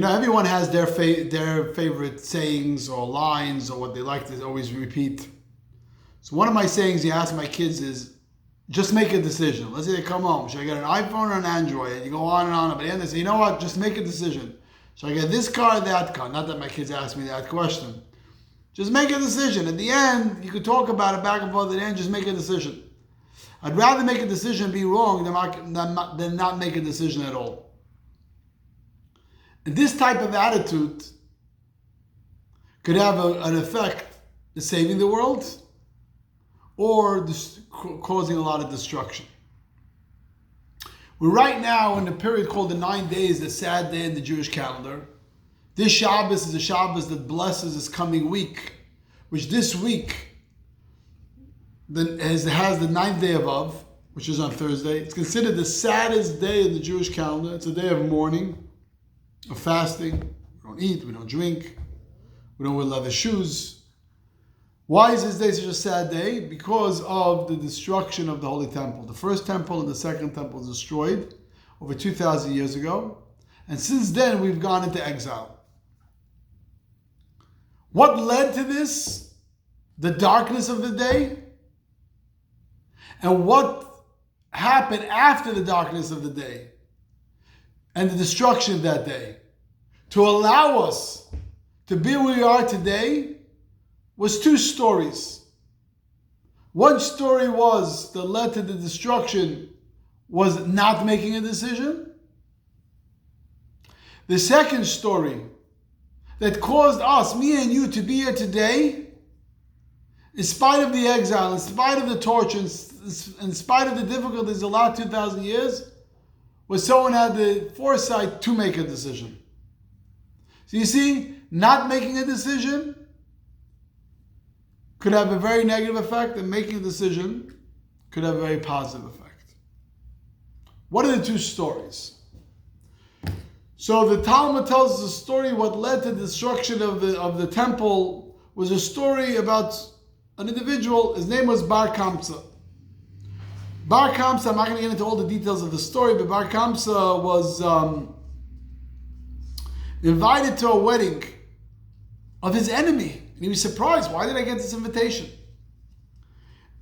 Everyone has their favorite sayings or lines or what they like to always repeat. So one of my sayings I ask my kids is, just make a decision. Let's say they come home. Should I get an iPhone or an Android? And you go on and on. But at the end they say, you know what? Just make a decision. Should I get this car or that car? Not that my kids ask me that question. Just make a decision. At the end, you could talk about it back and forth. At the end, just make a decision. I'd rather make a decision and be wrong than not make a decision at all. And this type of attitude could have an effect in saving the world or causing a lot of destruction. We're right now in the period called the 9 days, the sad day in the Jewish calendar. This Shabbos is a Shabbos that blesses this coming week, which this week has the 9th day of Av, which is on Thursday. It's considered the saddest day in the Jewish calendar. It's a day of mourning, of fasting. We don't eat, we don't drink, we don't wear leather shoes. Why is this day such a sad day? Because of the destruction of the Holy Temple. The first temple and the second temple was destroyed over 2,000 years ago. And since then, we've gone into exile. What led to this? The darkness of the day. And what happened after the darkness of the day and the destruction of that day to allow us to be where we are today was two stories. One story was that led to the destruction was not making a decision. The second story that caused us, me and you, to be here today, in spite of the exile, in spite of the torture, in spite of the difficulties of the last 2,000 years, was someone had the foresight to make a decision. So you see, not making a decision could have a very negative effect, and making a decision could have a very positive effect. What are the two stories? So the Talmud tells us the story. What led to the destruction of the temple was a story about an individual. His name was Bar Kamsa. Bar Kamsa, I'm not going to get into all the details of the story, but Bar Kamsa was invited to a wedding of his enemy. And he was surprised. Why did I get this invitation?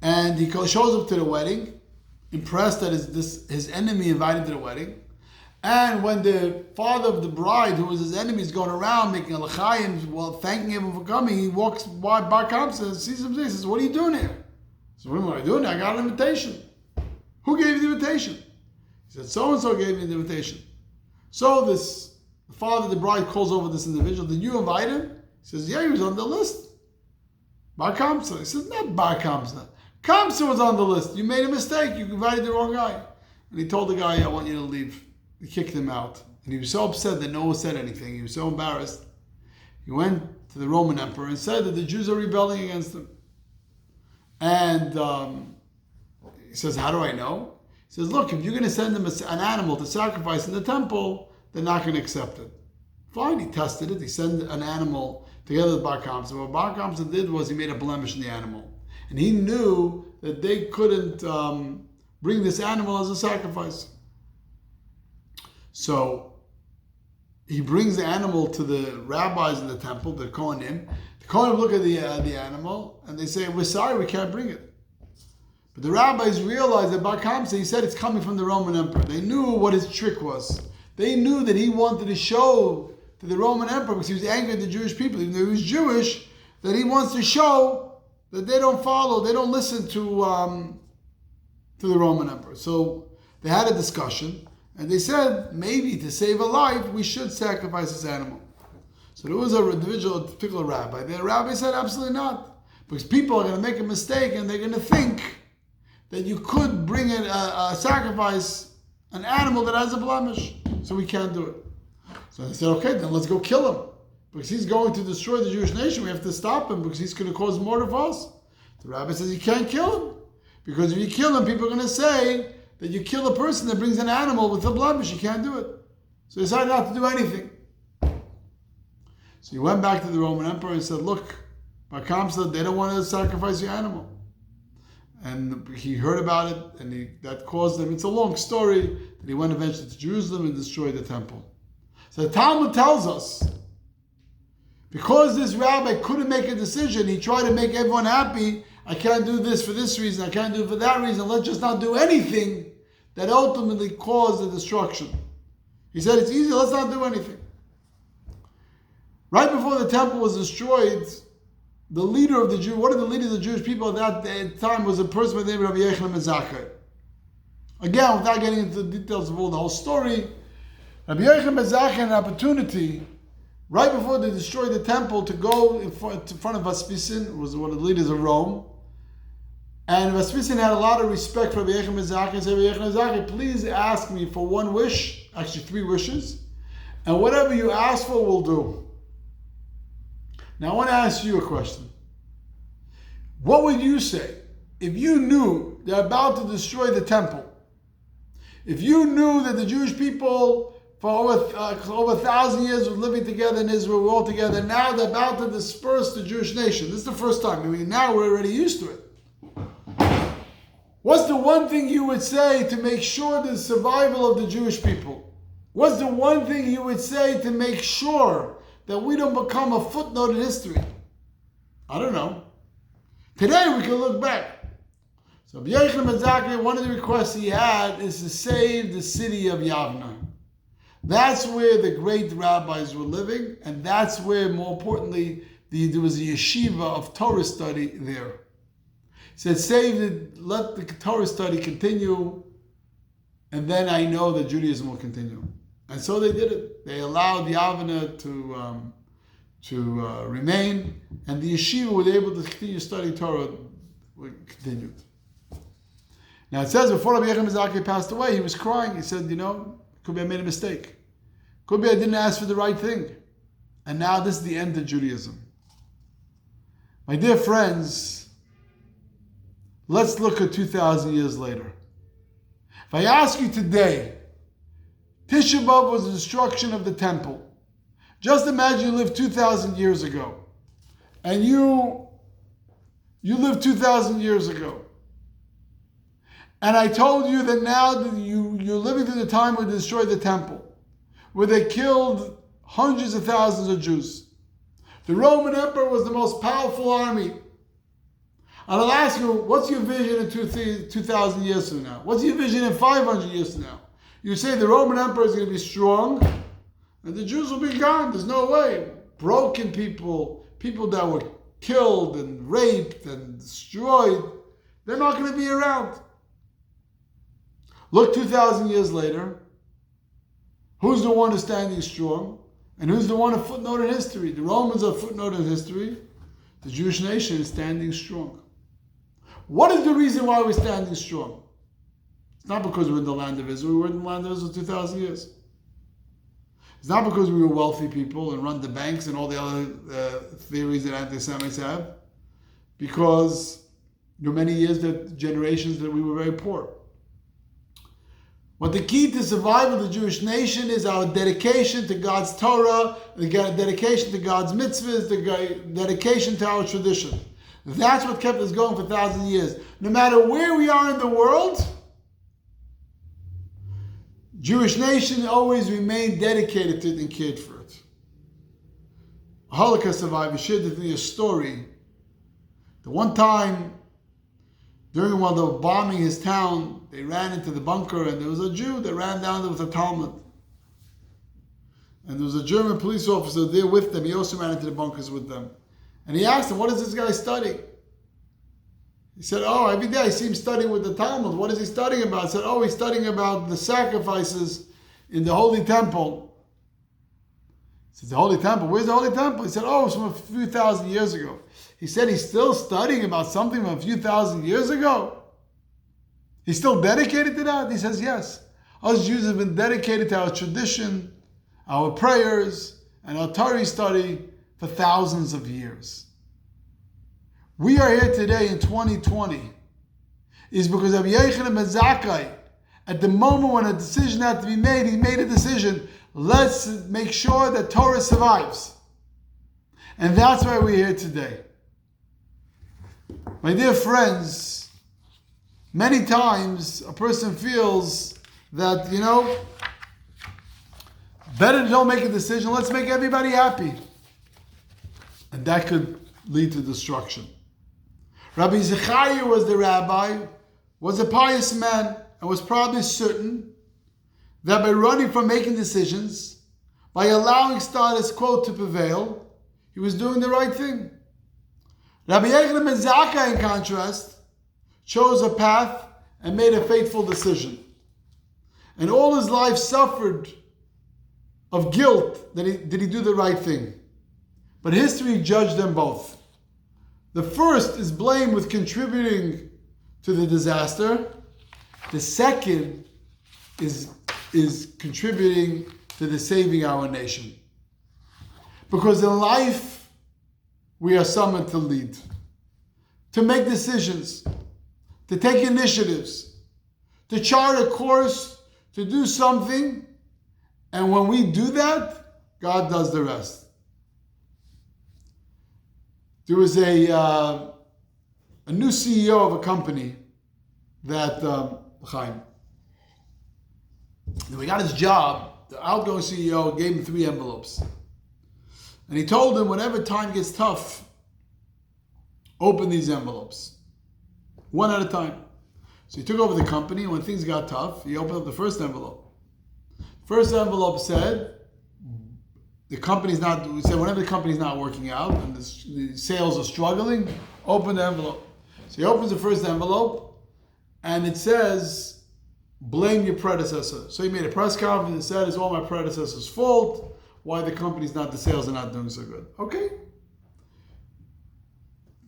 And he shows up to the wedding, impressed that his enemy invited him to the wedding. And when the father of the bride, who was his enemy, is going around making a l'chaim, thanking him for coming, he walks by Bar Kamsa and sees him there. He says, "What are you doing here?" He says, "What am I doing? I got an invitation." "Who gave you the invitation?" He said, "So-and-so gave me the invitation." So the father of the bride calls over this individual. "Did you invite him?" He says, "Yeah, he was on the list." Bar Kamsa. He says, "Not Bar Kamsa. Kamsa was on the list. You made a mistake. You invited the wrong guy." And he told the guy, "I want you to leave." He kicked him out. And he was so upset that no one said anything. He was so embarrassed. He went to the Roman emperor and said that the Jews are rebelling against him. And he says, "How do I know?" He says, "Look, if you're going to send them an animal to sacrifice in the temple, they're not going to accept it." Fine, he tested it. He sent an animal together with Bar Kamsa. What Bar Kamsa did was he made a blemish in the animal. And he knew that they couldn't bring this animal as a sacrifice. So he brings the animal to the rabbis in the temple, the Kohanim. The Kohanim look at the animal and they say, "We're sorry, we can't bring it." But the rabbis realized that Bar Kamsa, he said it's coming from the Roman emperor. They knew what his trick was. They knew that he wanted to show to the Roman emperor, because he was angry at the Jewish people, even though he was Jewish, that he wants to show that they don't listen to the Roman emperor. So they had a discussion, and they said, maybe to save a life, we should sacrifice this animal. So there was a particular rabbi. The rabbi said, absolutely not. Because people are going to make a mistake, and they're going to think that you could bring in a sacrifice, an animal that has a blemish. So we can't do it. So they said, okay, then let's go kill him. Because he's going to destroy the Jewish nation. We have to stop him because he's going to cause more to us. The rabbi says, you can't kill him. Because if you kill him, people are going to say that you kill a person that brings an animal with a blemish. You can't do it. So he decided not to do anything. So he went back to the Roman emperor and said, look, Bar Kamsa, they don't want to sacrifice your animal. And he heard about it, and that caused him, it's a long story, that he went eventually to Jerusalem and destroyed the temple. So the Talmud tells us, because this rabbi couldn't make a decision, he tried to make everyone happy. I can't do this for this reason, I can't do it for that reason. Let's just not do anything that ultimately caused the destruction. He said, it's easy, let's not do anything. Right before the temple was destroyed, the leader of the Jew, one of the leaders of the Jewish people at that time was a person by the name of Rabbi Yossi Harlig. Again, without getting into the details of all the whole story, Rabbi Yossi Harlig had an opportunity right before they destroyed the temple to go in front of Vespasian, who was one of the leaders of Rome. And Vespasian had a lot of respect for Rabbi Yossi Harlig and said, Rabbi Yossi Harlig, please ask me for one wish, actually 3 wishes, and whatever you ask for, we'll do. Now I want to ask you a question. What would you say if you knew they're about to destroy the temple? If you knew that the Jewish people for over 1,000 years were living together in Israel, we're all together, now they're about to disperse the Jewish nation. This is the first time. I mean, now we're already used to it. What's the one thing you would say to make sure the survival of the Jewish people? What's the one thing you would say to make sure that we don't become a footnote in history? I don't know. Today we can look back. So Rabbi Yossi Harlig, one of the requests he had is to save the city of Yavna. That's where the great rabbis were living, and that's where, more importantly, there was a yeshiva of Torah study there. He said, let the Torah study continue, and then I know that Judaism will continue. And so they did it. They allowed Yavna to remain, and the yeshiva was able to continue studying Torah, continued. Now it says before Rabbi Yossi Harlig passed away, he was crying. He said, could be I made a mistake. Could be I didn't ask for the right thing. And now this is the end of Judaism. My dear friends, let's look at 2,000 years later. If I ask you today, Tisha B'Av was the destruction of the temple. Just imagine you lived 2,000 years ago. And you lived 2,000 years ago. And I told you that now that you're living through the time where they destroyed the temple, where they killed hundreds of thousands of Jews. The Roman Emperor was the most powerful army. And I'll ask you, what's your vision in 2,000 years from now? What's your vision in 500 years from now? You say the Roman Emperor is going to be strong, and the Jews will be gone. There's no way. Broken people, people that were killed and raped and destroyed, they're not going to be around. Look 2,000 years later, who's the one who's standing strong? And who's the one a footnote in history? The Romans are a footnote in history. The Jewish nation is standing strong. What is the reason why we're standing strong? It's not because we're in the land of Israel. We were in the land of Israel 2,000 years. It's not because we were wealthy people and run the banks and all the other theories that anti-Semites have. Because there were many years, generations that we were very poor. What the key to survival of the Jewish nation is our dedication to God's Torah, the dedication to God's mitzvahs, the dedication to our tradition. That's what kept us going for 1,000 years. No matter where we are in the world, Jewish nation always remained dedicated to it and cared for it. A Holocaust survivor shared with me a story. The one time, while they were bombing his town, they ran into the bunker, and there was a Jew that ran down there with a Talmud. And there was a German police officer there with them. He also ran into the bunkers with them. And he asked him, what is this guy studying? He said, every day I see him studying with the Talmud. What is he studying about? He said, he's studying about the sacrifices in the Holy Temple. He said, the Holy Temple? Where's the Holy Temple? He said, it's from a few thousand years ago. He said he's still studying about something from a few thousand years ago. He's still dedicated to that? He says, yes. Us Jews have been dedicated to our tradition, our prayers, and our Torah study for thousands of years. We are here today in 2020 is because Rabbi Yossi Harlig, at the moment when a decision had to be made, he made a decision. Let's make sure that Torah survives. And that's why we're here today. My dear friends, many times a person feels that, Better don't make a decision. Let's make everybody happy. And that could lead to destruction. Rabbi Yossi Harlig was the rabbi, was a pious man, and was probably certain that by running from making decisions, by allowing status quo to prevail, he was doing the right thing. Rabbi Yochanan ben Zakkai, in contrast, chose a path and made a faithful decision. And all his life suffered of guilt that did he do the right thing. But history judged them both. The first is blamed with contributing to the disaster. The second is contributing to the saving our nation. Because in life, we are summoned to lead, to make decisions, to take initiatives, to chart a course, to do something. And when we do that, God does the rest. There was a new CEO of a company that, when he got his job, the outgoing CEO gave him 3 envelopes. And he told him, whenever time gets tough, open these envelopes, one at a time. So he took over the company, and when things got tough, he opened up the first envelope. First envelope said, whenever the company's not working out and the sales are struggling, open the envelope. So he opens the first envelope, and it says, blame your predecessor. So he made a press conference and said, it's all my predecessor's fault, why the sales are not doing so good. Okay.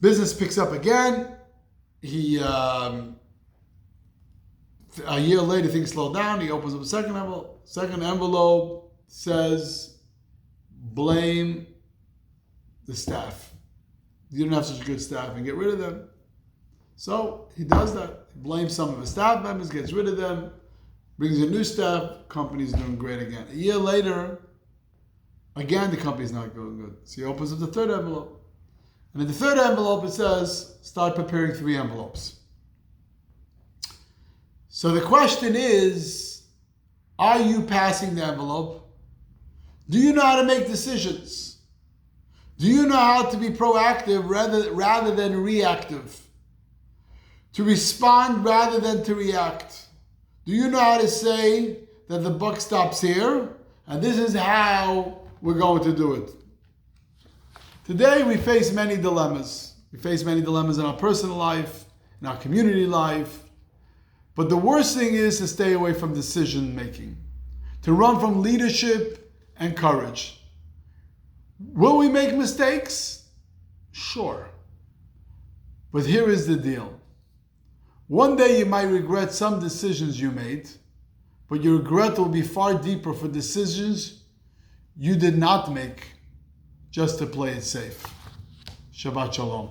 Business picks up again. A year later, things slow down. He opens up a second envelope. Second envelope says, blame the staff. You don't have such good staff and get rid of them. So he does that. He blames some of his staff members, gets rid of them, brings in new staff, company's doing great again. A year later, again, the company's not going good. So he opens up the third envelope. And in the third envelope, it says, start preparing 3 envelopes. So the question is, are you passing the envelope? Do you know how to make decisions? Do you know how to be proactive rather than reactive? To respond rather than to react? Do you know how to say that the buck stops here and this is how we're going to do it? Today we face many dilemmas. We face many dilemmas in our personal life, in our community life. But the worst thing is to stay away from decision making, to run from leadership and courage. Will we make mistakes? Sure. But here is the deal. One day you might regret some decisions you made, but your regret will be far deeper for decisions you did not make just to play it safe. Shabbat Shalom.